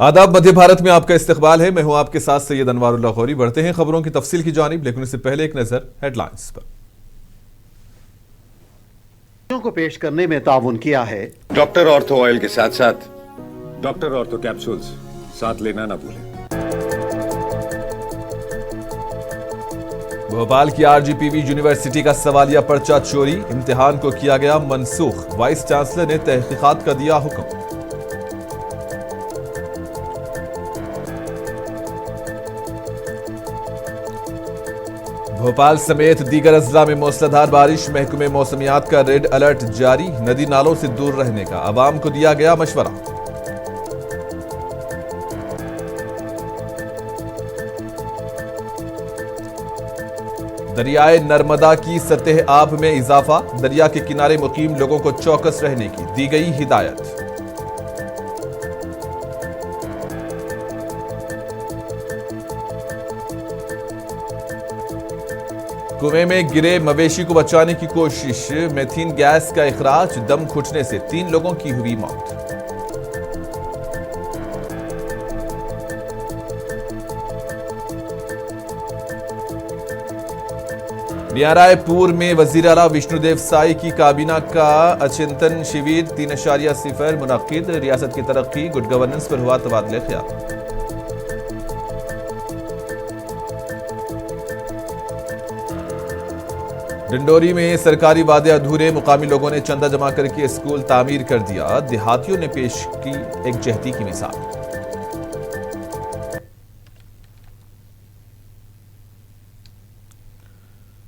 आदाब, मध्य भारत में आपका इस्तकबाल है। मैं हूं आपके साथ सैयद अनवारुल्लाह गौरी। बढ़ते हैं खबरों की तफसील की जानिब, लेकिन इससे पहले एक नजर हेडलाइंस पर। को पेश करने में ताउन किया है डॉक्टर ऑर्थो ऑयल के साथ साथ डॉक्टर ऑर्थो कैप्सूल्स साथ लेना ना भूलें। भोपाल की आरजीपीवी यूनिवर्सिटी का सवालिया पर्चा चोरी, इम्तिहान को किया गया मनसूख। वाइस चांसलर ने तहकीकात का दिया हुक्म। भोपाल समेत दीगर अजला में मूसलाधार बारिश, महकमे मौसमियात का रेड अलर्ट जारी। नदी नालों से दूर रहने का अवाम को दिया गया मशवरा। दरियाए नर्मदा की सतह आब में इजाफा, दरिया के किनारे मुकीम लोगों को चौकस रहने की दी गई हिदायत। कुएं में गिरे मवेशी को बचाने की कोशिश, मेथीन गैस का इखराज, दम घुटने से 3 लोगों की हुई मौत। नियारायपुर में वजीर आला विष्णुदेव साई की काबीना का अचिंतन शिविर 3.0 मुनक्किद, रियासत की तरक्की गुड गवर्नेंस पर हुआ तबादले ख्याल। डिंडोरी में सरकारी वादे अधूरे, मुकामी लोगों ने चंदा जमा करके स्कूल तामीर कर दिया। देहातियों ने पेश की एक जहदी की मिसाल।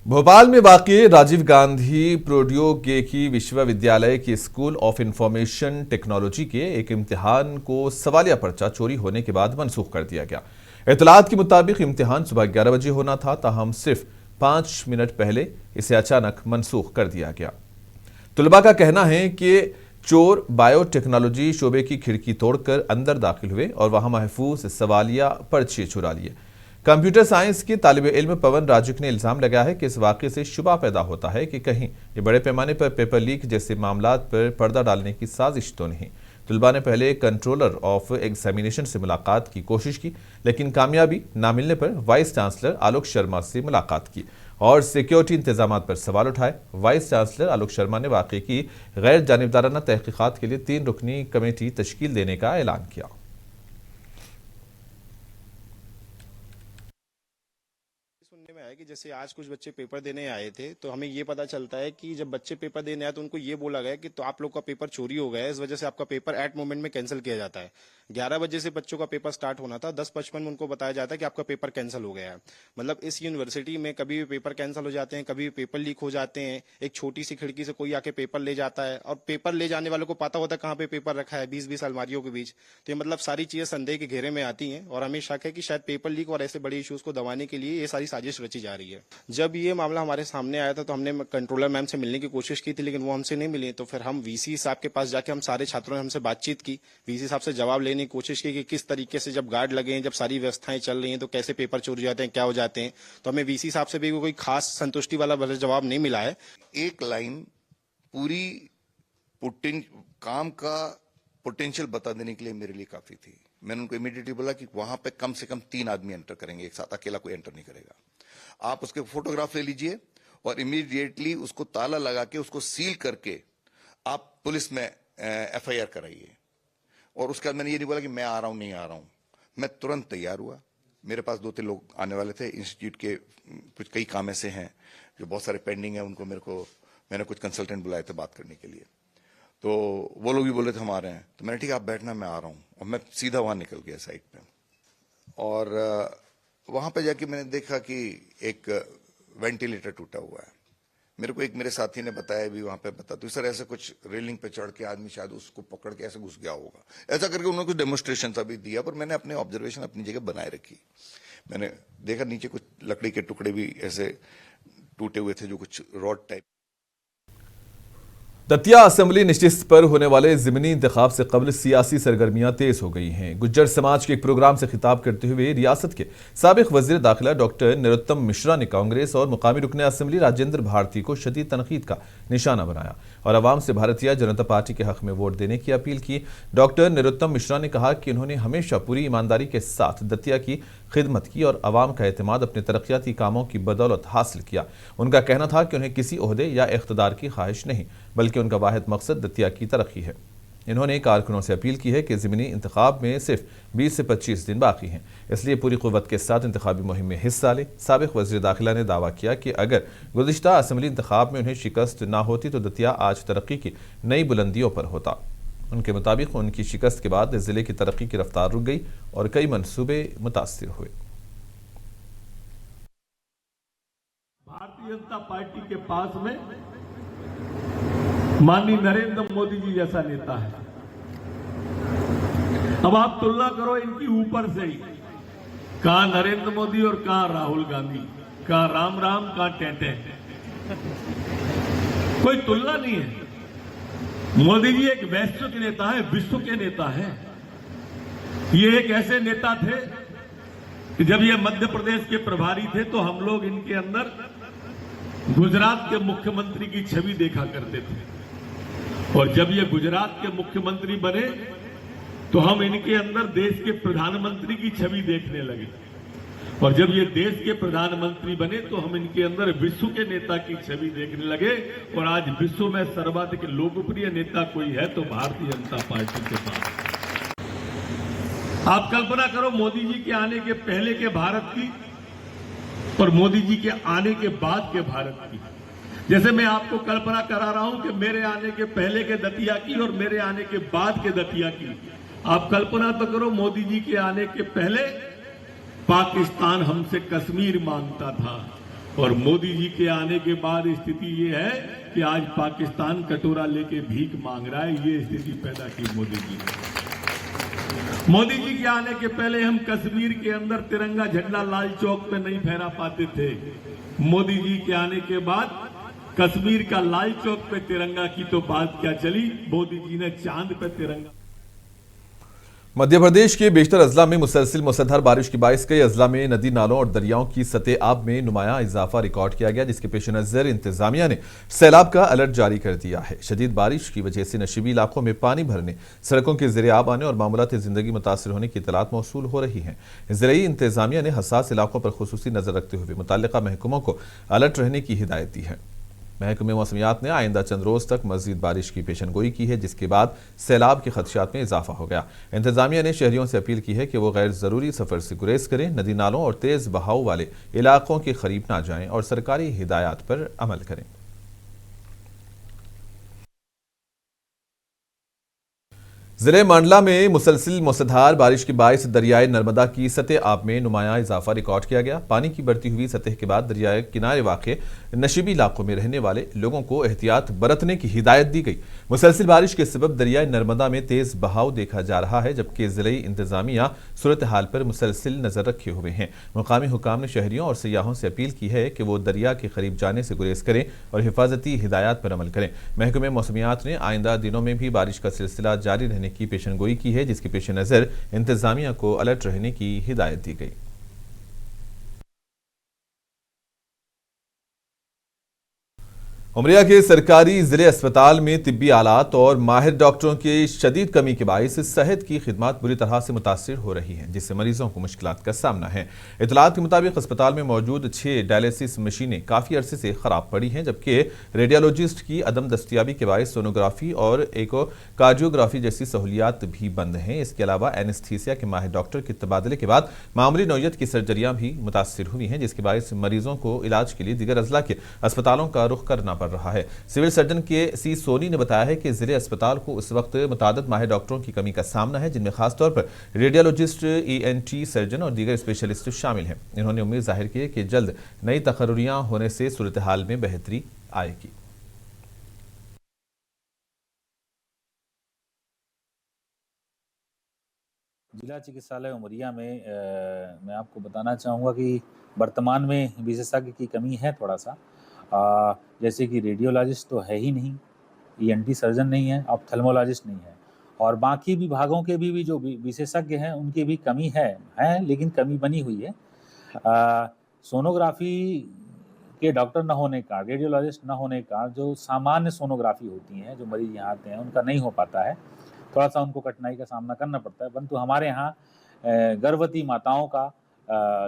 भोपाल में वाक़ई राजीव गांधी प्रौद्योगिकी विश्वविद्यालय के स्कूल ऑफ इंफॉर्मेशन टेक्नोलॉजी के एक इम्तिहान को सवालिया पर्चा चोरी होने के बाद मनसूख कर दिया गया। इत्तलात के मुताबिक इम्तिहान सुबह 11 बजे होना था, ताहम सिर्फ 5 मिनट पहले इसे अचानक मनसूख कर दिया गया। तुलबा का कहना है कि चोर बायोटेक्नोलॉजी शोबे की खिड़की तोड़कर अंदर दाखिल हुए और वहां महफूज सवालिया पर्चे चुरा लिए। कंप्यूटर साइंस के तालिब इल्म पवन राजुक ने इल्जाम लगाया है कि इस वाक़े से शुबा पैदा होता है कि कहीं ये बड़े पैमाने पर पेपर लीक जैसे मामलात पर पर्दा डालने की साजिश तो नहीं। तुलबा ने पहले कंट्रोलर ऑफ एग्जामिनेशन से मुलाकात की कोशिश की, लेकिन कामयाबी ना मिलने पर वाइस चांसलर आलोक शर्मा से मुलाकात की और सिक्योरिटी इंतजाम पर सवाल उठाए। वाइस चांसलर आलोक शर्मा ने वाक़े की गैर जानिबदाराना तहकीकात के लिए 3 रुकनी कमेटी तश्कील देने का ऐलान किया। सुनने में आया कि जैसे आज कुछ बच्चे पेपर देने आए थे, तो हमें ये पता चलता है कि जब बच्चे पेपर देने आए तो उनको ये बोला गया कि तो आप लोग का पेपर चोरी हो गया है, इस वजह से आपका पेपर एट मोमेंट में कैंसिल किया जाता है। 11 बजे से बच्चों का पेपर स्टार्ट होना था, 10:55 में उनको बताया जाता है कि आपका पेपर कैंसिल हो गया है। मतलब इस यूनिवर्सिटी में कभी भी पेपर कैंसिल हो जाते हैं, कभी भी पेपर लीक हो जाते हैं। एक छोटी सी खिड़की से कोई आके पेपर ले जाता है और पेपर ले जाने वालों को पता होता है कहाँ पे पेपर रखा है, 20-20 अलमारियों के बीच। तो ये मतलब सारी चीजें संदेह के घेरे में आती हैं और हमें शक है कि शायद पेपर लीक और ऐसे बड़े इश्यूज को दबाने के लिए ये सारी साजिश रची जा रही है। जब ये मामला हमारे सामने आया था तो हमने कंट्रोलर मैम से मिलने की कोशिश की थी, लेकिन वो हमसे नहीं मिली। तो फिर हम वीसी साहब के पास जाके हम सारे छात्रों ने हमसे बातचीत की, वीसी साहब से जवाब लेने की कोशिश की कि किस तरीके से जब गार्ड लगे हैं, जब सारी व्यवस्थाएं चल रही हैं, तो कैसे पेपर चोरी जाते हैं, क्या हो जाते हैं। तो हमें वीसी साहब से भी कोई खास संतुष्टि वाला जवाब नहीं मिला है। एक लाइन पूरी काम का पोटेंशियल बता देने के लिए मेरे लिए काफी थी। मैंने उनको इमीडिएटली बोला कि वहां पे कम से कम 3 आदमी एंटर करेंगे एक साथ, अकेला कोई एंटर नहीं करेगा। आप उसके फोटोग्राफ ले लीजिए और इमीडिएटली उसको ताला लगा के उसको सील करके आप पुलिस में एफआईआर कराइए। और उसके बाद मैंने ये नहीं बोला कि मैं आ रहा हूं, नहीं आ रहा हूं। मैं तुरंत तैयार हुआ। मेरे पास 2-3 लोग आने वाले थे इंस्टीट्यूट के, कुछ कई काम ऐसे हैं जो बहुत सारे पेंडिंग है, उनको मैंने कुछ कंसल्टेंट बुलाए थे बात करने के लिए। तो वो लोग भी बोले थे हम आ रहे हैं। तो मैंने ठीक है आप बैठना, मैं आ रहा हूं। और मैं सीधा वहां निकल गया साइड पे और वहां पे जाके मैंने देखा कि एक वेंटिलेटर टूटा हुआ है। मेरे साथी ने बताया भी वहां पे तो सर ऐसे कुछ रेलिंग पे चढ़ के आदमी शायद उसको पकड़ के ऐसे घुस गया होगा। ऐसा करके उन्होंने कुछ डेमोन्स्ट्रेशन अभी दिया, पर मैंने अपने ऑब्जर्वेशन अपनी जगह बनाए रखी। मैंने देखा नीचे कुछ लकड़ी के टुकड़े भी ऐसे टूटे हुए थे, जो कुछ रॉड टाइप। दतिया असेंबली नशिस्त पर होने वाले ज़िमनी इंतखाब से कबल सियासी सरगर्मियां तेज हो गई हैं। गुज्जर समाज के एक प्रोग्राम से खिताब करते हुए रियासत के साबिक वजीर दाखिला डॉक्टर नरोत्तम मिश्रा ने कांग्रेस और मुकामी रुकने असेंबली राजेंद्र भारती को शदीद तनकीद का निशाना बनाया। और आवाम से भारतीय जनता पार्टी के हक में वोट देने की अपील की। डॉक्टर निरुत्तम मिश्रा ने कहा कि उन्होंने हमेशा पूरी ईमानदारी के साथ दतिया की खिदमत की और आवाम का एतमाद अपने तरक्याती कामों की बदौलत हासिल किया। उनका कहना था कि उन्हें किसी ओहदे या इख्तिदार की ख्वाहिश नहीं, बल्कि उनका वाहिद मकसद दतिया की तरक्की है। इन्होंने कारकुनों से अपील की है कि ज़मीनी इंतखाब में सिर्फ 20 से 25 दिन बाकी हैं, इसलिए पूरी क़ुव्वत के साथ इंतखाबी मुहिम में हिस्सा लें। साबिक़ वज़ीर दाखिला ने दावा किया कि अगर गुज़िश्ता असम्बली इंतखाब में उन्हें शिकस्त ना होती तो दतिया आज तरक्की की नई बुलंदियों पर होता। उनके मुताबिक उनकी शिकस्त के बाद ज़िले की तरक्की की रफ्तार रुक गई और कई मनसूबे मुतासिर हुए। भारतीय जनता पार्टी के पास में माननीय नरेंद्र मोदी जी जैसा नेता है। अब आप तुलना करो इनकी ऊपर से ही, कहां नरेंद्र मोदी और कहां राहुल गांधी, कहां राम राम कहां टेंटे, कोई तुलना नहीं है। मोदी जी एक वैश्विक नेता है, विश्व के नेता है। ये एक ऐसे नेता थे कि जब ये मध्य प्रदेश के प्रभारी थे तो हम लोग इनके अंदर गुजरात के मुख्यमंत्री की छवि देखा करते थे, और जब ये गुजरात के मुख्यमंत्री बने तो हम इनके अंदर देश के प्रधानमंत्री की छवि देखने लगे, और जब ये देश के प्रधानमंत्री बने तो हम इनके अंदर विश्व के नेता की छवि देखने लगे। और आज विश्व में सर्वाधिक लोकप्रिय नेता कोई है तो भारतीय जनता पार्टी के पास। आप कल्पना करो मोदी जी के आने के पहले के भारत की और मोदी जी के आने के बाद के भारत की। जैसे मैं आपको कल्पना करा रहा हूं कि मेरे आने के पहले के दतिया की और मेरे आने के बाद के दतिया की। आप कल्पना तो करो, मोदी जी के आने के पहले पाकिस्तान हमसे कश्मीर मांगता था, और मोदी जी के आने के बाद स्थिति ये है कि आज पाकिस्तान कटोरा लेके भीख मांग रहा है। ये स्थिति पैदा की मोदी जी ने। मोदी जी के आने के पहले हम कश्मीर के अंदर तिरंगा झंडा लाल चौक पे नहीं फहरा पाते थे। मोदी जी के आने के बाद कश्मीर का लाल चौक पे तिरंगा की तो बात क्या चली, मोदी जी ने चांद पे तिरंगा। मध्य प्रदेश के बेशतर अजला में मुसलसिल मूसलाधार बारिश के बायस कई अजला में नदी नालों और दरियाओं की सतह आब में नुमाया इजाफा रिकॉर्ड किया गया, जिसके पेश नज़र इंतजामिया ने सैलाब का अलर्ट जारी कर दिया है। शदीद बारिश की वजह से नशीबी इलाकों में पानी भरने, सड़कों के ज़ेरे आब आने और मामूलात ज़िंदगी मुतासर होने की इतलात मौसूल हो रही हैं। ज़राई इंतजामिया ने हसास इलाकों पर खुसूसी नज़र रखते हुए मुतल्लिका महकमों को अलर्ट रहने की हिदायत दी है। महकमे मौसमियात ने आइंदा चंद रोज तक मजीद बारिश की पेशनगोई की है, जिसके बाद सैलाब के खदशात में इजाफा हो गया। इंतजामिया ने शहरियों से अपील की है कि वो गैर ज़रूरी सफ़र से गुरेज करें, नदी नालों और तेज़ बहाव वाले इलाकों के करीब ना जाएं और सरकारी हिदायत पर अमल करें। जिले मंडला में मुसलसिल मूसलाधार बारिश के बायस दरियाए नर्मदा की सतह आब में नुमाया इजाफा रिकॉर्ड किया गया। पानी की बढ़ती हुई सतह के बाद दरियाए किनारे वाक़े नशीबी इलाकों में रहने वाले लोगों को एहतियात बरतने की हिदायत दी गई। मुसलसिल बारिश के सबब दरियाए नर्मदा में तेज बहाव देखा जा रहा है, जबकि जिले इंतजामिया सूरत हाल पर मुसलसिल नजर रखे हुए हैं। मुकामी हुकाम ने शहरियों और सयाहों से अपील की है कि वो दरिया के करीब जाने से गुरेज करें और हिफाजती हिदायत पर अमल करें। महकमे मौसमियात ने आइंदा दिनों में भी बारिश का सिलसिला जारी रहने की पेशनगोई की है, जिसके पेश नज़र इंतजामिया को अलर्ट रहने की हिदायत दी गई। उमरिया के सरकारी जिले अस्पताल में तिब्बी आलात और माहिर डॉक्टरों की शदीद कमी के बायस सेहत की खिदमत बुरी तरह से मुतासिर हो रही हैं, जिससे मरीजों को मुश्किलात का सामना है। इतलात के मुताबिक अस्पताल में मौजूद 6 डायलिसिस मशीनें काफ़ी अरसे से ख़राब पड़ी हैं, जबकि रेडियोलॉजिस्ट की अदम दस्तियाबी के बायस सोनोग्राफी और एकोकार्डियोग्राफी जैसी सहूलियात भी बंद हैं। इसके अलावा एनेस्थीसिया के माहिर डॉक्टर के तबादले के बाद मामूली नौयत की सर्जरियाँ भी मुतासिर हुई हैं, जिसके बायस मरीजों को इलाज के लिए दीगर अजला के अस्पतालों का रुख करना पड़ रहा है। सिविल सर्जन के सी सोनी ने बताया है कि जिले अस्पताल को उस वक्त मुतादद माहिर डॉक्टरों की कमी का सामना है, जिनमें खासतौर पर रेडियोलॉजिस्ट, ENT सर्जन और दीगर स्पेशलिस्ट शामिल हैं। इन्होंने उम्मीद जाहिर की कि जल्द नई तकर्रियां होने से सूरत हाल में बेहतरी आएगी। जिला चिकित्सालय उमरिया में मैं आपको बताना चाहूँगा कि वर्तमान में विशेषज्ञ की कमी है थोड़ा सा। जैसे कि रेडियोलॉजिस्ट तो है ही नहीं, ENT सर्जन नहीं है, ऑप्थेल्मोलॉजिस्ट नहीं है, और बाकी विभागों के भी जो विशेषज्ञ हैं उनकी भी कमी है लेकिन कमी बनी हुई है। सोनोग्राफी के डॉक्टर न होने के कारण, रेडियोलॉजिस्ट न होने के कारण जो सामान्य सोनोग्राफी होती हैं, जो मरीज यहाँ आते हैं उनका नहीं हो पाता है, थोड़ा सा उनको कठिनाई का सामना करना पड़ता है। परंतु हमारे यहाँ गर्भवती माताओं का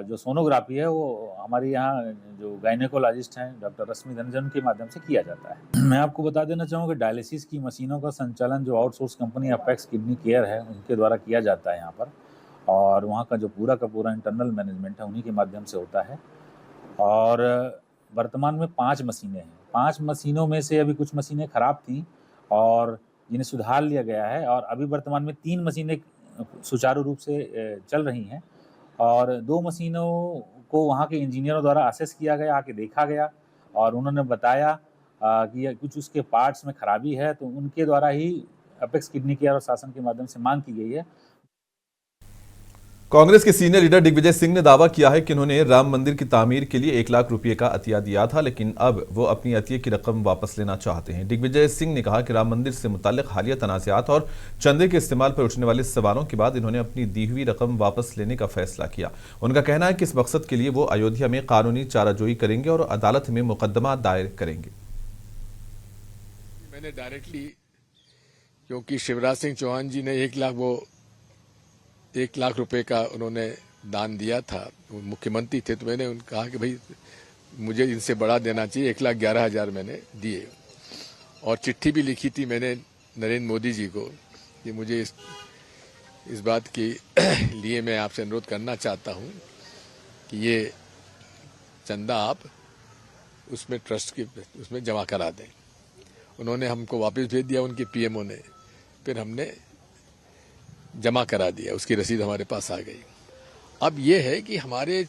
जो सोनोग्राफी है वो हमारे यहाँ जो गायनेकोलॉजिस्ट हैं डॉक्टर रश्मि धनजन के माध्यम से किया जाता है। मैं आपको बता देना चाहूँगा कि डायलिसिस की मशीनों का संचालन जो outsource company apex kidney care है उनके द्वारा किया जाता है यहाँ पर, और वहाँ का जो पूरा का पूरा इंटरनल मैनेजमेंट है उन्हीं के माध्यम से होता है। और वर्तमान में 5 मशीनें हैं। 5 मशीनों में से अभी कुछ मशीनें ख़राब थीं और जिन्हें सुधार लिया गया है, और अभी वर्तमान में 3 मशीनें सुचारू रूप से चल रही हैं, और 2 मशीनों को वहाँ के इंजीनियरों द्वारा असेस किया गया, आके देखा गया, और उन्होंने बताया कि कुछ उसके पार्ट्स में खराबी है, तो उनके द्वारा ही अपेक्स किडनी केयर और शासन के माध्यम से मांग की गई है। कांग्रेस के सीनियर लीडर दिग्विजय सिंह ने दावा किया है कि उन्होंने राम मंदिर की तामीर के लिए 1 लाख रुपए का अतिया दिया था, लेकिन अब वो अपनी अतिये की रकम वापस लेना चाहते हैं। दिग्विजय सिंह ने कहा कि राम मंदिर से मुताल्लिक हालिया तनाज़ात और चंदे के इस्तेमाल पर उठने वाले सवालों के बाद इन्होंने अपनी दी हुई रकम वापस लेने का फैसला किया। उनका कहना है कि इस मकसद के लिए वो अयोध्या में कानूनी चाराजोई करेंगे और अदालत में मुकदमा दायर करेंगे। मैंने डायरेक्टली, क्योंकि शिवराज सिंह चौहान जी ने 1 लाख रुपए का उन्होंने दान दिया था, वो मुख्यमंत्री थे, तो मैंने उनको कहा कि भाई मुझे इनसे बड़ा देना चाहिए। 1,11,000 मैंने दिए, और चिट्ठी भी लिखी थी मैंने नरेंद्र मोदी जी को कि मुझे इस बात के लिए मैं आपसे अनुरोध करना चाहता हूं कि ये चंदा आप उसमें ट्रस्ट के उसमें जमा करा दें। उन्होंने हमको वापस भेज दिया, उनके पीएमओ ने, फिर हमने जमा करा दिया, उसकी रसीद हमारे पास आ गई। अब यह है कि हमारे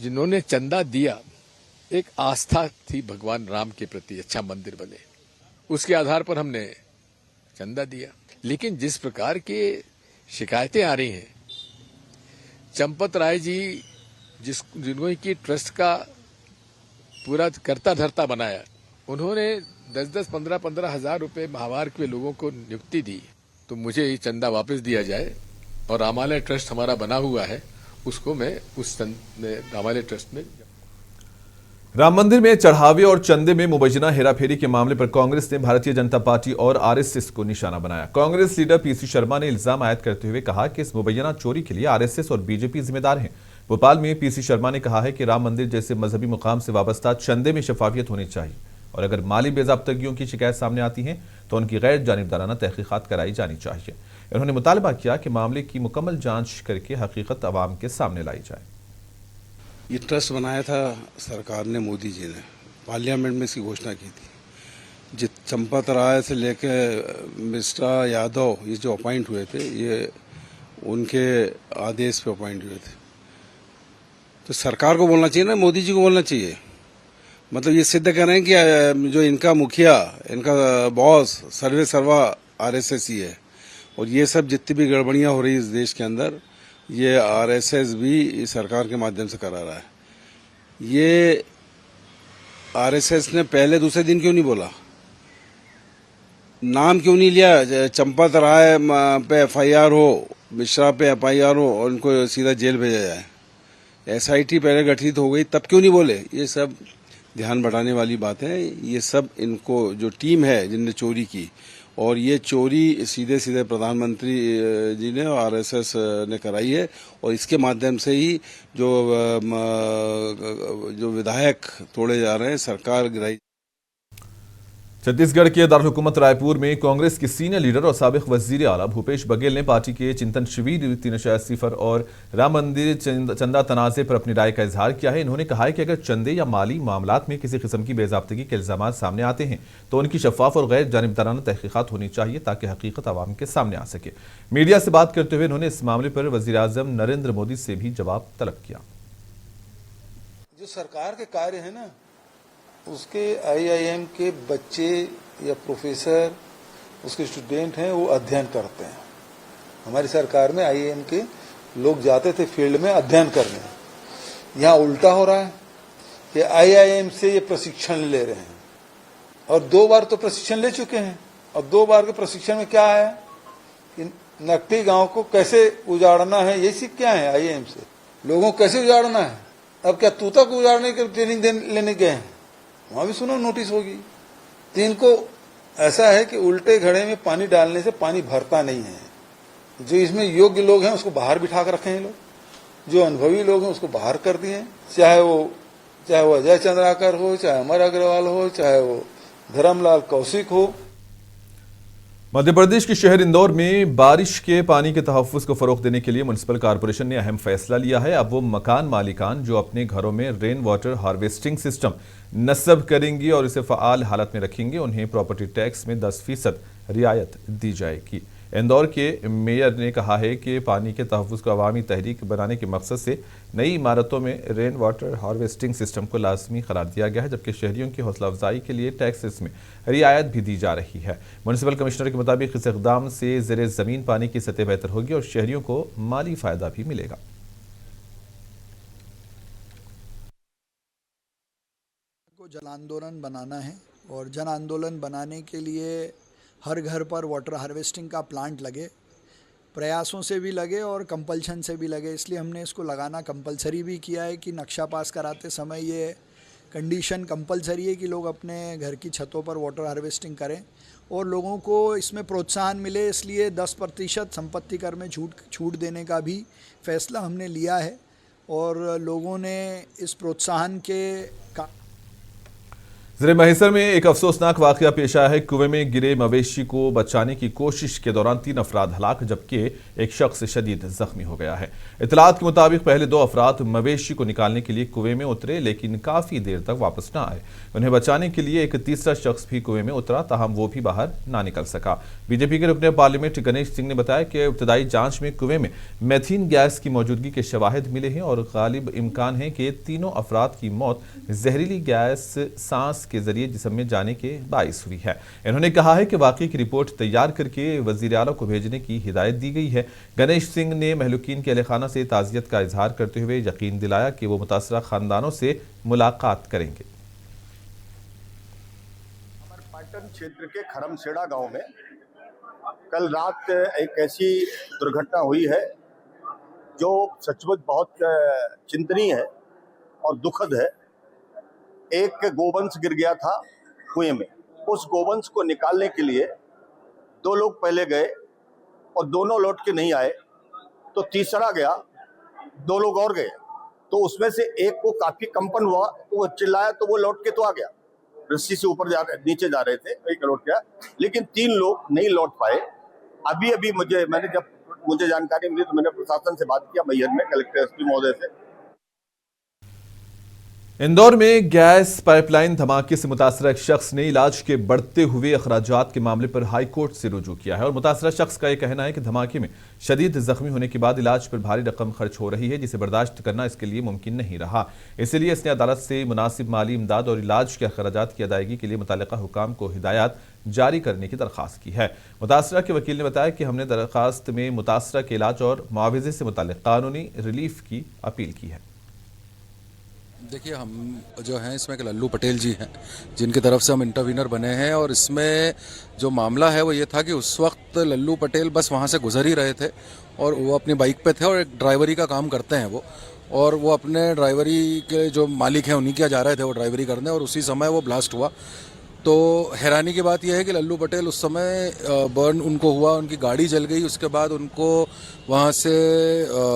जिन्होंने चंदा दिया, एक आस्था थी भगवान राम के प्रति, अच्छा मंदिर बने, उसके आधार पर हमने चंदा दिया। लेकिन जिस प्रकार के शिकायतें आ रही हैं, चंपत राय जी जिन्होंने की ट्रस्ट का पूरा करता धरता बनाया, उन्होंने 10-10, 15-15 हजार रुपए माहवार के लोगों को नियुक्ति दी, तो मुझे ये चंदा वापस दिया जाए। और रामालय ट्रस्ट हमारा बना हुआ है, उसको मैं उस रामालय ट्रस्ट में। राम मंदिर में चढ़ावे और चंदे में मुबैना हेराफेरी के मामले पर कांग्रेस ने भारतीय जनता पार्टी और आरएसएस को निशाना बनाया। कांग्रेस लीडर पीसी शर्मा ने इल्जाम आयद करते हुए कहा कि इस मुबैना चोरी के लिए आरएसएस और बीजेपी जिम्मेदार हैं। भोपाल में पीसी शर्मा ने कहा है कि राम मंदिर जैसे मजहबी मुकाम से वाबस्ता चंदे में शफाफियत होनी चाहिए, और अगर माली बेज़ाब्तगियों की शिकायत सामने आती है तो उनकी गैर जानिबदाराना तहकीकात कराई जानी चाहिए। उन्होंने मुतालबा किया कि मामले की मुकम्मल जांच करके हकीकत अवाम के सामने लाई जाए। ये ट्रस्ट बनाया था सरकार ने, मोदी जी ने पार्लियामेंट में इसकी घोषणा की थी। जित चंपत राय से लेके मिस्टर यादव ये जो अपॉइंट हुए थे, ये उनके आदेश पे अपॉइंट हुए थे। तो सरकार को बोलना चाहिए ना, मोदी जी को बोलना चाहिए। मतलब ये सिद्ध कर रहे हैं कि जो इनका मुखिया, इनका बॉस सर्वे सर्वा आरएसएस ही है, और ये सब जितनी भी गड़बड़ियां हो रही है इस देश के अंदर, ये आरएसएस भी सरकार के माध्यम से करा रहा है। ये आरएसएस ने पहले दूसरे दिन क्यों नहीं बोला, नाम क्यों नहीं लिया? चंपत राय पे एफआईआर हो, मिश्रा पे एफआईआर हो और उनको सीधा जेल भेजा जाए। एसआईटी पहले गठित हो गई, तब क्यों नहीं बोले? ये सब ध्यान बढ़ाने वाली बात है। ये सब इनको जो टीम है जिनने चोरी की, और ये चोरी सीधे सीधे प्रधानमंत्री जी ने और आरएसएस ने कराई है, और इसके माध्यम से ही जो विधायक तोड़े जा रहे हैं, सरकार गिराई। छत्तीसगढ़ के दारुल हुकूमत रायपुर में कांग्रेस के सीनियर लीडर और साबिक वजीर आला भूपेश बघेल ने पार्टी के चिंतन शिविर 3 सिफर और राम मंदिर चंदा तनाजे पर अपनी राय का इजहार किया है। इन्होंने कहा है कि अगर चंदे या माली मामलात में किसी किस्म की बेजाब्तगी के इल्जाम सामने आते हैं तो उनकी शफाफ और गैर जानिबदाराना तहकीकात होनी चाहिए, ताकि हकीकत आवाम के सामने आ सके। मीडिया से बात करते हुए इन्होंने इस मामले पर वजीर आजम नरेंद्र मोदी से भी जवाब तलब किया। जो सरकार के कार्य है ना, उसके आईआईएम के बच्चे या प्रोफेसर, उसके स्टूडेंट हैं, वो अध्ययन करते हैं। हमारी सरकार में आईआईएम के लोग जाते थे फील्ड में अध्ययन करने। यहाँ उल्टा हो रहा है कि आईआईएम से ये प्रशिक्षण ले रहे हैं, और 2 बार तो प्रशिक्षण ले चुके हैं, और 2 बार के प्रशिक्षण में क्या आया कि नकटी गांव को कैसे उजाड़ना है, ये सीख क्या है आईआईएम से। लोगों को कैसे उजाड़ना है, अब क्या तूता को उजाड़ने के ट्रेनिंग लेने गए हैं, वहां भी सुनो नोटिस होगी। तो इनको ऐसा है कि उल्टे घड़े में पानी डालने से पानी भरता नहीं है। जो इसमें योग्य लोग हैं उसको बाहर बिठा कर रखे हैं लोग, जो अनुभवी लोग हैं उसको बाहर कर दिए हैं, चाहे वो अजय चंद्राकर हो, चाहे अमर अग्रवाल हो, चाहे वो धर्मलाल कौशिक हो। मध्य प्रदेश के शहर इंदौर में बारिश के पानी के तहफ्फुज को फरोग देने के लिए म्युनिसिपल कॉर्पोरेशन ने अहम फैसला लिया है। अब वो मकान मालिकान जो अपने घरों में रेन वाटर हार्वेस्टिंग सिस्टम नस्ब करेंगी और इसे फ़आल हालत में रखेंगे, उन्हें प्रॉपर्टी टैक्स में 10% रियायत दी जाएगी। इंदौर के मेयर ने कहा है कि पानी के तहफ्फुज को अवामी तहरीक बनाने के मकसद से नई इमारतों में रेन वाटर हार्वेस्टिंग सिस्टम को लाजमी करार दिया गया है, जबकि शहरियों की हौसला अफजाई के लिए टैक्सेस में रियायत भी दी जा रही है। म्युनिसिपल कमिश्नर के मुताबिक इस इक़दाम से ज़ेरे ज़मीन पानी की सतह बेहतर होगी और शहरियों को माली फ़ायदा भी मिलेगा। को जन आंदोलन बनाना है और जन आंदोलन बनाने के लिए हर घर पर वाटर हार्वेस्टिंग का प्लांट लगे, प्रयासों से भी लगे और कंपल्शन से भी लगे। इसलिए हमने इसको लगाना कंपलसरी भी किया है कि नक्शा पास कराते समय ये कंडीशन कंपलसरी है कि लोग अपने घर की छतों पर वाटर हार्वेस्टिंग करें और लोगों को इसमें प्रोत्साहन मिले। इसलिए 10% संपत्ति कर में छूट देने का भी फैसला हमने लिया है और लोगों ने इस प्रोत्साहन के ज़िले महिसर में एक अफसोसनाक वाकया पेश आया है। कुएं में गिरे मवेशी को बचाने की कोशिश के दौरान 3 अफराद हलाक जबकि एक शख्स शदीद जख्मी हो गया है। इत्तलात के मुताबिक पहले 2 अफराद मवेशी को निकालने के लिए कुएं में उतरे लेकिन काफी देर तक वापस न आए। उन्हें बचाने के लिए एक तीसरा शख्स भी कुएं में उतरा, ताहम वो भी बाहर ना निकल सका। बीजेपी के रुकने पार्लियामेंट गणेश सिंह ने बताया कि इब्तदाई जांच में कुएं में मेथीन गैस की मौजूदगी के शवाहिद मिले हैं और गालिब इम्कान है कि तीनों अफराद की मौत जहरीली गैस सांस के जरिए जिस्म में जाने के बाइस हुई है। इन्होंने कहा है कि वाकई की रिपोर्ट तैयार करके वजीर आला को भेजने की हिदायत दी गई है। गणेश सिंह ने महलूकीन के अहलखाना से ताज़ियत का इजहार करते हुए यकीन दिलाया कि वो मुतासरा खानदानों से मुलाकात करेंगे। पाटन क्षेत्र के खरमसेड़ा गांव में कल रात एक ऐसी दुर्घटना हुई है जो सचमुच बहुत चिंतनीय है और दुखद है। एक गोवंश गिर गया था कुएं में, उस गोवंश को निकालने के लिए 2 लोग पहले गए और दोनों लौट के नहीं आए, तो तीसरा गया, 2 लोग और गए, तो उसमें से एक को काफी कंपन हुआ तो वो चिल्लाया तो वो लौट के तो आ गया, रस्सी से ऊपर नीचे जा रहे थे, एक लौट गया, लेकिन 3 लोग नहीं लौट पाए। अभी जब मुझे जानकारी मिली तो मैंने प्रशासन से बात किया मैहर में, कलेक्टर एसपी महोदय से। इंदौर में गैस पाइपलाइन धमाके से मुतासरा एक शख्स ने इलाज के बढ़ते हुए अखराजात के मामले पर हाई कोर्ट से रुजू किया है और मुतासरा शख्स का यह कहना है कि धमाके में शदीद जख्मी होने के बाद इलाज पर भारी रकम खर्च हो रही है जिसे बर्दाश्त करना इसके लिए मुमकिन नहीं रहा। इसलिए इसने अदालत से मुनासिब माली इमदाद और इलाज के अखराजात की अदायगी के लिए मुतल्लिका हुकाम को हिदायत जारी करने की दरख्वास्त की है। मुतासरा के वकील ने बताया कि हमने दरख्वास्त में मुतासरा के इलाज और मुआवजे से मुताल्लिक कानूनी रिलीफ की अपील की है। देखिए, हम जो हैं इसमें लल्लू पटेल जी हैं जिनकी तरफ से हम इंटरवीनर बने हैं और इसमें जो मामला है वो ये था कि उस वक्त लल्लू पटेल बस वहाँ से गुजर ही रहे थे और वो अपनी बाइक पे थे और एक ड्राइवरी का काम करते हैं वो, और वो अपने ड्राइवरी के जो मालिक हैं उन्हीं के जा रहे थे वो ड्राइवरी करने, और उसी समय वो ब्लास्ट हुआ। तो हैरानी की बात यह है कि लल्लू पटेल उस समय बर्न उनको हुआ, उनकी गाड़ी जल गई, उसके बाद उनको वहाँ से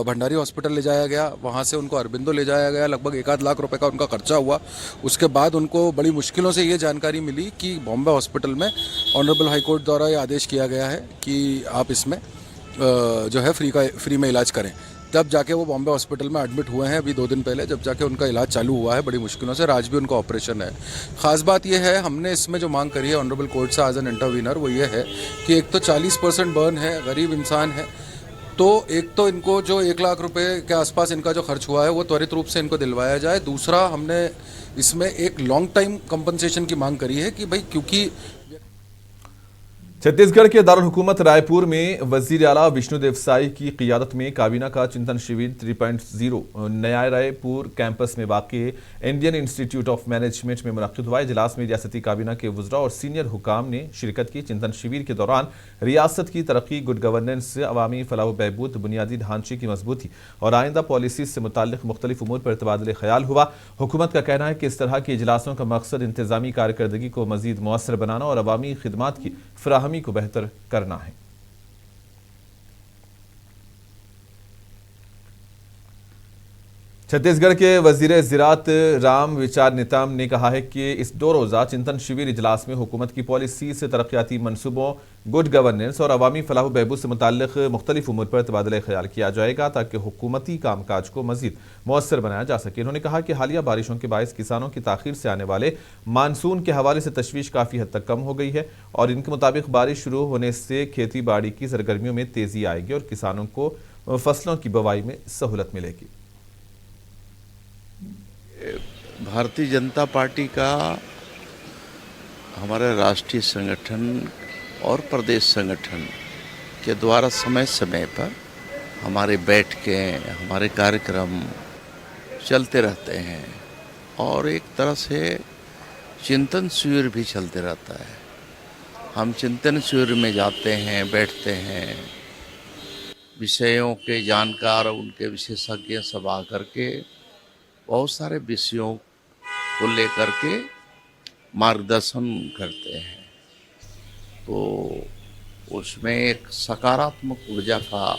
भंडारी हॉस्पिटल ले जाया गया, वहाँ से उनको अरबिंदो ले जाया गया, लगभग 1-8 लाख रुपए का उनका खर्चा हुआ। उसके बाद उनको बड़ी मुश्किलों से ये जानकारी मिली कि बॉम्बे हॉस्पिटल में ऑनरेबल हाई कोर्ट द्वारा ये आदेश किया गया है कि आप इसमें जो है फ्री में इलाज करें। तब जाके वो बॉम्बे हॉस्पिटल में एडमिट हुए हैं अभी 2 दिन पहले, जब जाके उनका इलाज चालू हुआ है बड़ी मुश्किलों से। आज भी उनका ऑपरेशन है। ख़ास बात यह है, हमने इसमें जो मांग करी है ऑनरेबल कोर्ट से एज एन इंटरवीनर, वो ये है कि एक तो 40% बर्न है, गरीब इंसान है, तो एक तो इनको जो 1 लाख रुपए के आसपास इनका जो खर्च हुआ है वो त्वरित रूप से इनको दिलवाया जाए। दूसरा, हमने इसमें एक लॉन्ग टाइम कंपनसेशन की मांग करी है कि भाई क्योंकि छत्तीसगढ़ के दारुल हुकूमत रायपुर में वजीर आला विष्णुदेव साई की क़ियादत में काबीना का चिंतन शिविर 3.0 नया रायपुर कैंपस में वाक़ इंडियन इंस्टीट्यूट ऑफ मैनेजमेंट में मुनक़िद हुआ। इजलास में रियासती काबीना के वज़रा और सीनियर हुकाम ने शिरकत की। चिंतन शिविर के दौरान रियासत की तरक्की, गुड गवर्नेंस, अवामी फलाह बहबूद, बुनियादी ढांचे की मजबूती और आइंदा पॉलिसी से मुताल्लिक़ मुख्तलिफ उमूर पर तबादले ख्याल हुआ। हुकूमत का कहना है कि इस तरह के इजलासों का मकसद इंतज़ामी कारकर्दगी को मज़ीद मौसर बनाना और अवामी खिदमात की फराहमी को बेहतर करना है। छत्तीसगढ़ के वजीर ज़राअत राम विचार नेताम ने कहा है कि इस 2 रोज़ा चिंतन शिविर इजलास में हुकूमत की पॉलिसी से तरक्याती मनसूबों, गुड गवर्नेंस और अवामी फलाह बहबूद से मुताल्लिक़ मुख्तलिफ उमूर पर तबादला ख्याल किया जाएगा ताकि हुकूमती कामकाज को मज़ीद मौसर बनाया जा सके। उन्होंने कहा कि हालिया बारिशों के बायस किसानों की ताख़ीर से आने वाले मानसून के हवाले से तशवीश काफ़ी हद तक कम हो गई है और इनके मुताबिक बारिश शुरू होने से खेती बाड़ी की सरगर्मियों में तेज़ी आएगी और किसानों को फसलों की बुवाई में सहूलत मिलेगी। भारतीय जनता पार्टी का हमारे राष्ट्रीय संगठन और प्रदेश संगठन के द्वारा समय समय पर हमारे बैठकें, हमारे कार्यक्रम चलते रहते हैं और एक तरह से चिंतन शिविर भी चलते रहता है। हम चिंतन शिविर में जाते हैं, बैठते हैं, विषयों के जानकार, उनके विशेषज्ञ सब आकर के बहुत सारे विषयों को लेकर के मार्गदर्शन करते हैं, तो उसमें एक सकारात्मक ऊर्जा का।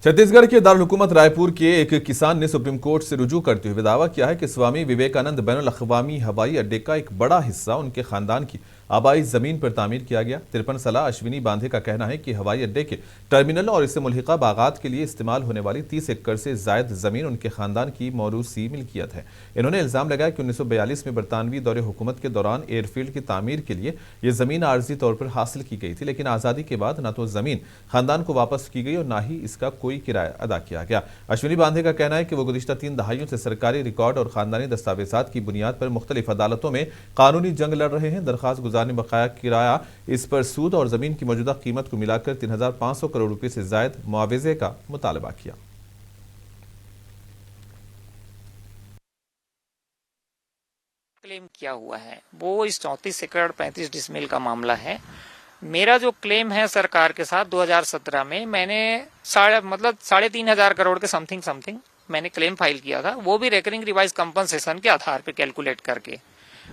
छत्तीसगढ़ के दारुल हुकूमत रायपुर के एक किसान ने सुप्रीम कोर्ट से रुजू करते हुए दावा किया है कि स्वामी विवेकानंद बैनुल अक़वामी हवाई अड्डे का एक बड़ा हिस्सा उनके खानदान की आबाई जमीन पर तामीर किया गया। 53 साला अश्विनी बांधे का कहना है कि हवाई अड्डे के टर्मिनल और इससे मुल्हिका बागात के लिए इस्तेमाल होने वाली 30 एकड़ से जायद जमीन उनके खानदान की मौरूसी मिल्कियत है। इन्होंने इल्जाम लगाया कि 1942 में बरतानवी दौरे हुकूमत के दौरान एयरफील्ड की तामीर के लिए यह जमीन आर्जी तौर पर हासिल की गई थी, लेकिन आज़ादी के बाद न तो जमीन खानदान को वापस की गई और न ही इसका कोई किराया अदा किया गया। अश्विनी बांधे का कहना है कि वो गुज़िश्ता 3 दहाइयों से सरकारी रिकॉर्ड और खानदानी दस्तावेजात की बुनियाद पर मुख्तलिफ अदालतों में कानूनी जंग लड़ रहे हैं। दरखास्त गुजार ने बकाया किराया, इस पर सूद और जमीन की मौजूदा कीमत को मिलाकर 3,500 करोड़ रुपए से जायद मुआवजे का मुतालबा किया। क्लेम किया हुआ है वो इस 34 एकड़ 35 डिसमिल का मामला है। मेरा जो क्लेम है सरकार के साथ 2017 में मैंने 3,500 करोड़ के समथिंग मैंने क्लेम फाइल किया था, वो भी रेकरिंग रिवाइज कंपनसेशन के आधार पे कैलकुलेट करके।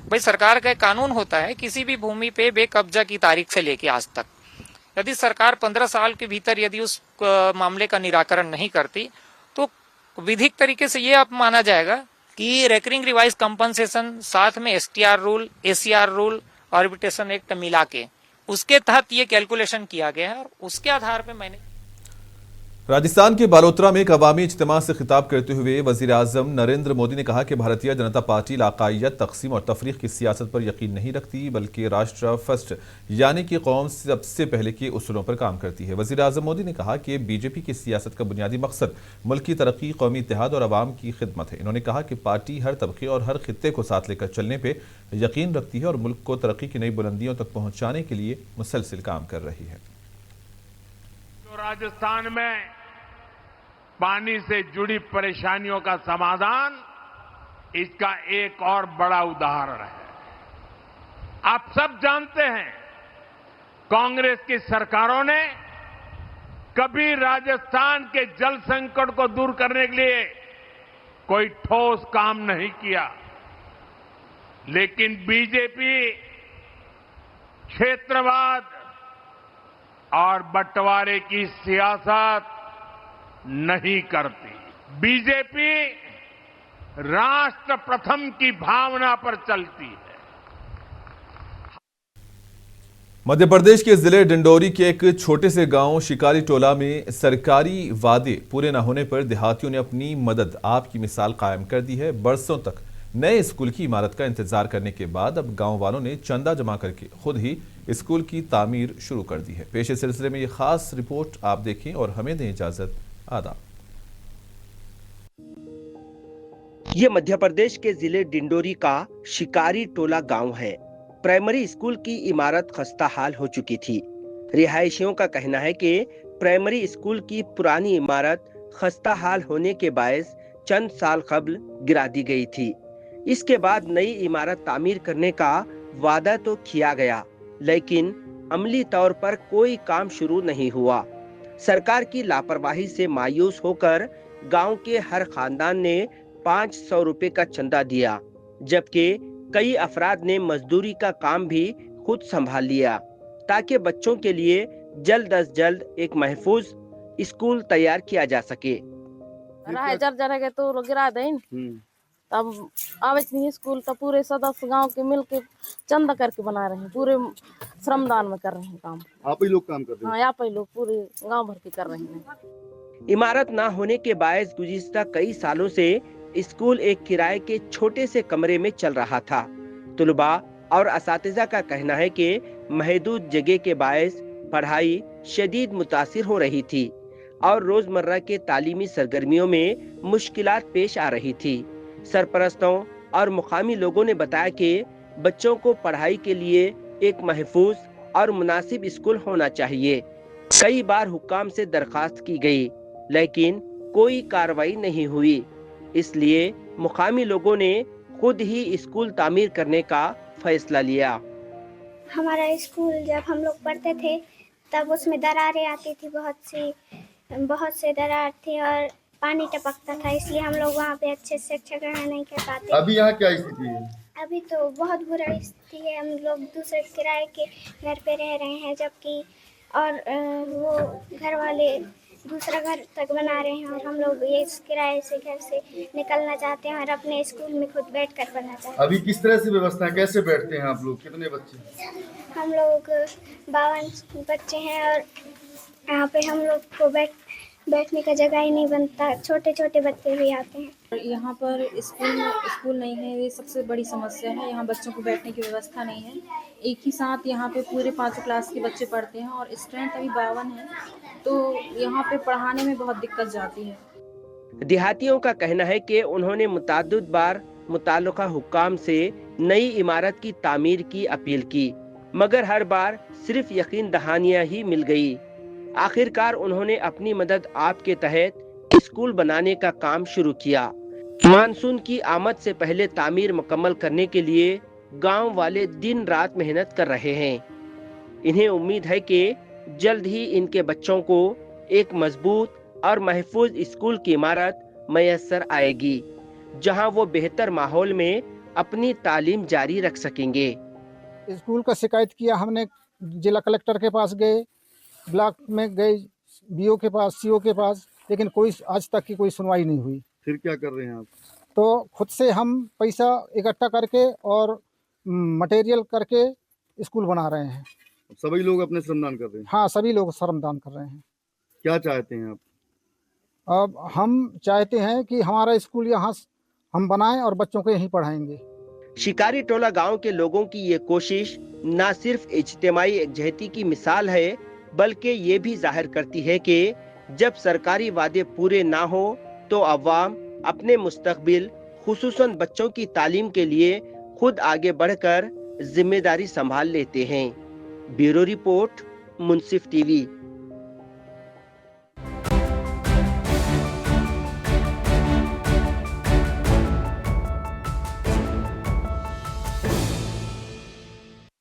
भाई सरकार का कानून होता है किसी भी भूमि पे बेकब्जा की तारीख से लेके आज तक यदि सरकार 15 साल के भीतर यदि उस मामले का निराकरण नहीं करती तो विधिक तरीके से ये अब माना जाएगा कि रेकरिंग रिवाइज कंपनसेशन साथ में STR rule, ACR rule, arbitration act मिला के उसके तहत ये कैलकुलेशन किया गया है और उसके आधार पे मैंने। राजस्थान के बालोतरा में एक अवामी इज्तिमा से खिताब करते हुए वजीर आजम नरेंद्र मोदी ने कहा कि भारतीय जनता पार्टी इलाकाइयत, तकसीम और तफरीक की सियासत पर यकीन नहीं रखती बल्कि राष्ट्र फर्स्ट यानी कि कौम सबसे पहले के उसूलों पर काम करती है। वजीर आजम मोदी ने कहा कि बीजेपी की सियासत का बुनियादी मकसद मुल्क की तरक्की, कौमी इत्तेहाद और अवाम की खिदमत है। इन्होंने कहा कि पार्टी हर तबके और हर खित्ते को साथ लेकर चलने पर यकीन रखती है और मुल्क को तरक्की की नई बुलंदियों तक पहुंचाने के लिए मुसलसिल काम कर रही है। राजस्थान में पानी से जुड़ी परेशानियों का समाधान इसका एक और बड़ा उदाहरण है। आप सब जानते हैं कांग्रेस की सरकारों ने कभी राजस्थान के जल संकट को दूर करने के लिए कोई ठोस काम नहीं किया, लेकिन बीजेपी क्षेत्रवाद और बंटवारे की सियासत नहीं करती। बीजेपी राष्ट्र प्रथम की भावना पर चलती है। मध्य प्रदेश के जिले डिंडोरी के एक छोटे से गांव शिकारी टोला में सरकारी वादे पूरे न होने पर देहातियों ने अपनी मदद आप की मिसाल कायम कर दी है। बरसों तक नए स्कूल की इमारत का इंतजार करने के बाद अब गांव वालों ने चंदा जमा करके खुद ही स्कूल की तामीर शुरू कर दी है। पेश इस सिलसिले में ये खास रिपोर्ट आप देखें और हमें दें इजाजत। आदाब। ये मध्य प्रदेश के जिले डिंडोरी का शिकारी टोला गांव है। प्राइमरी स्कूल की इमारत खस्ता हाल हो चुकी थी। रिहायशियों का कहना है कि प्राइमरी स्कूल की पुरानी इमारत खस्ता हाल होने के बायस चंद साल कबल गिरा दी गई थी। इसके बाद नई इमारत तामीर करने का वादा तो किया गया, लेकिन अमली तौर पर कोई काम शुरू नहीं हुआ। सरकार की लापरवाही से मायूस होकर गांव के हर खानदान ने 500 रुपए का चंदा दिया, जबकि कई अफराद ने मजदूरी का काम भी खुद संभाल लिया ताकि बच्चों के लिए जल्द अज जल्द एक महफूज स्कूल तैयार किया जा सके। तो गिरा दें तब आवच नहीं स्कूल तो पूरे सदस्य गांव के मिल के चंदा करके बना रहे हैं, पूरे श्रमदान में कर रहे हैं काम। आप ही लोग काम कर रहे हैं? हाँ, आप ही लोग पूरे गांव भर के कर रहे हैं। इमारत ना होने के बायस गुज़िश्ता कई सालों से स्कूल एक किराए के छोटे से कमरे में चल रहा था। तुलबा और असातिज़ा का कहना है कि महदूद जगह के बायस पढ़ाई शदीद मुतासिर हो रही थी और रोजमर्रा के तालीमी सरगर्मियों में मुश्किलात पेश आ रही थी। सरपरस्तों और मुकामी लोगों ने बताया कि बच्चों को पढ़ाई के लिए एक महफूज और मुनासिब स्कूल होना चाहिए। कई बार हुक्काम से दरखास्त की गई, लेकिन कोई कार्रवाई नहीं हुई। इसलिए मुकामी लोगों ने खुद ही स्कूल तामीर करने का फैसला लिया। हमारा स्कूल जब हम लोग पढ़ते थे तब उसमें दरारें आती थी, बहुत से दरार थे और पानी टपकता था, इसलिए हम लोग वहाँ पे अच्छे से अच्छा ग्रहण नहीं कर पाते। अभी यहाँ क्या स्थिति है? अभी तो बहुत बुरा स्थिति है। हम लोग दूसरे किराए के घर पे रह रहे हैं, जबकि और वो घर वाले दूसरा घर तक बना रहे हैं और हम लोग ये किराए से घर से निकलना चाहते हैं और अपने स्कूल में खुद बैठकर पढ़ना चाहते हैं। अभी किस तरह से व्यवस्था है, कैसे बैठते हैं आप लोग, कितने बच्चे? हम लोग 52 बच्चे हैं और यहाँ पे हम लोग को बैठने का जगह ही नहीं बनता, छोटे छोटे बच्चे भी आते हैं। यहाँ पर स्कूल नहीं है, ये सबसे बड़ी समस्या है। यहाँ बच्चों को बैठने की व्यवस्था नहीं है। एक ही साथ यहाँ पे पूरे 5 क्लास के बच्चे पढ़ते हैं और स्ट्रेंथ अभी 52 है, तो यहाँ पे पढ़ाने में बहुत दिक्कत जाती है। देहातियों का कहना है कि उन्होंने मुताद्दिद बार मुताल्लिका हुक्काम से नई इमारत की तामीर की अपील की, मगर हर बार सिर्फ यकीन दहानियां ही मिल गई। आखिरकार उन्होंने अपनी मदद आपके तहत स्कूल बनाने का काम शुरू किया। मानसून की आमद से पहले तामीर मुकम्मल करने के लिए गांव वाले दिन रात मेहनत कर रहे हैं। इन्हें उम्मीद है कि जल्द ही इनके बच्चों को एक मजबूत और महफूज स्कूल की इमारत मैसर आएगी, जहां वो बेहतर माहौल में अपनी तालीम जारी रख सकेंगे। स्कूल का शिकायत किया हमने, जिला कलेक्टर के पास गए, ब्लॉक में गए, बीओ के पास, सीओ के पास, लेकिन कोई आज तक की कोई सुनवाई नहीं हुई। फिर क्या कर रहे हैं आप? तो खुद से हम पैसा इकट्ठा करके और मटेरियल करके स्कूल बना रहे हैं। सभी लोग अपने श्रमदान कर रहे हैं? हाँ, सभी लोग श्रमदान कर रहे हैं। क्या चाहते हैं आप? अब हम चाहते हैं कि हमारा स्कूल यहाँ हम बनाएं और बच्चों को यहीं पढ़ाएंगे। शिकारी टोला गांव के लोगों की ये कोशिश न सिर्फ इज्तिमाई एकजहती की मिसाल है, बल्कि ये भी जाहिर करती है कि जब सरकारी वादे पूरे ना हो तो अवाम अपने मुस्तकबिल खुसूसन बच्चों की तालीम के लिए खुद आगे बढ़कर जिम्मेदारी संभाल लेते हैं। ब्यूरो रिपोर्ट, मुंसिफ टीवी।